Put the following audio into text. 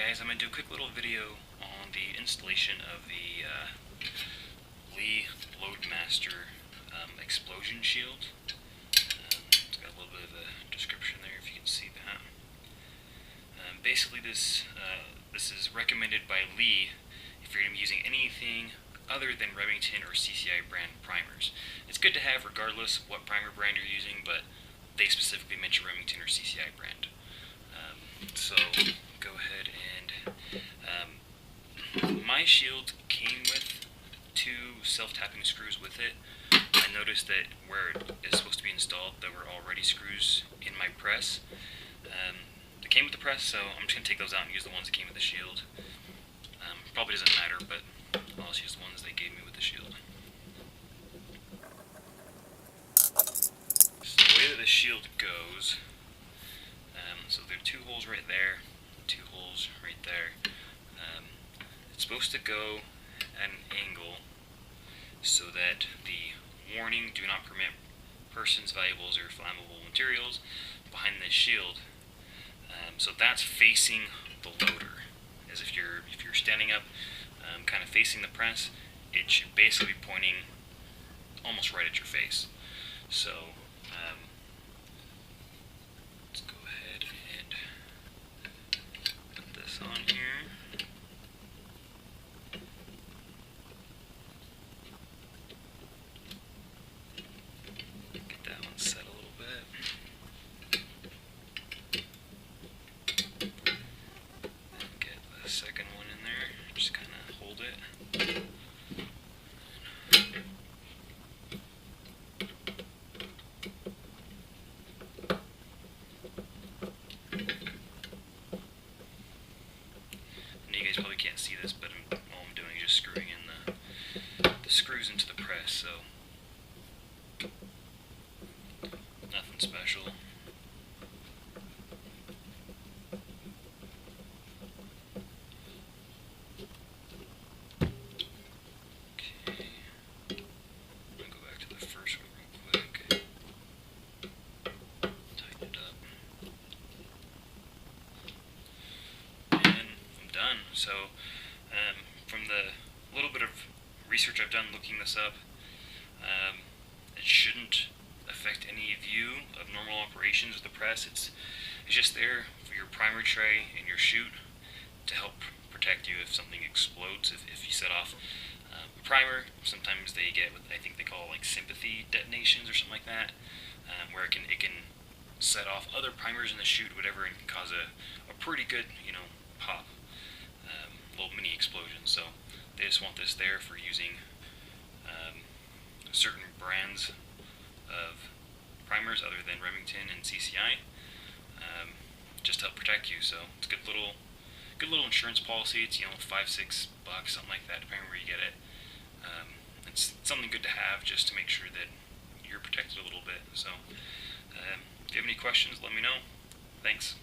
guys, I'm going to do a quick little video on the installation of the Lee Loadmaster Explosion Shield. It's got a little bit of a description there if you can see that. Basically this is recommended by Lee if you're going to be using anything other than Remington or CCI brand primers. It's good to have regardless of what primer brand you're using, but they specifically mention Remington or CCI brand. So go ahead and my shield came with 2 self-tapping screws with it. I noticed that where it is supposed to be installed there were already screws in my press. They came with the press, so I'm just going to take those out and use the ones that came with the shield. Probably doesn't matter, but I'll just use the ones they gave me with the shield. So the way that the shield goes, so there are 2 holes right there, 2 holes right there. It's supposed to go at an angle so that the warning, do not permit persons, valuables, or flammable materials behind this shield. So that's facing the loader. As if you're standing up, kind of facing the press, it should basically be pointing almost right at your face. So let's go ahead and put this on here. Get that one set a little bit. And get the second one in there. Just kind of hold it. You guys probably can't see this, but all I'm doing is just screwing in the screws into the press, so nothing special. Okay, I'm going to go back to the first one real quick. Tighten it up. And I'm done. So, from the little bit of research I've done looking this up, it shouldn't affect any view of normal operations with the press. It's just there for your primer tray and your chute to help protect you if something explodes. If you set off a primer, sometimes they get what I think they call like sympathy detonations or something like that, where it can set off other primers in the chute, whatever, and can cause a pretty good, pop. Little mini explosion. So they just want this there for using certain brands of primers other than Remington and CCI, just to help protect you. So it's a good little insurance policy. It's $5-6, something like that, depending on where you get it. It's something good to have just to make sure that you're protected a little bit. So if you have any questions, let me know. Thanks.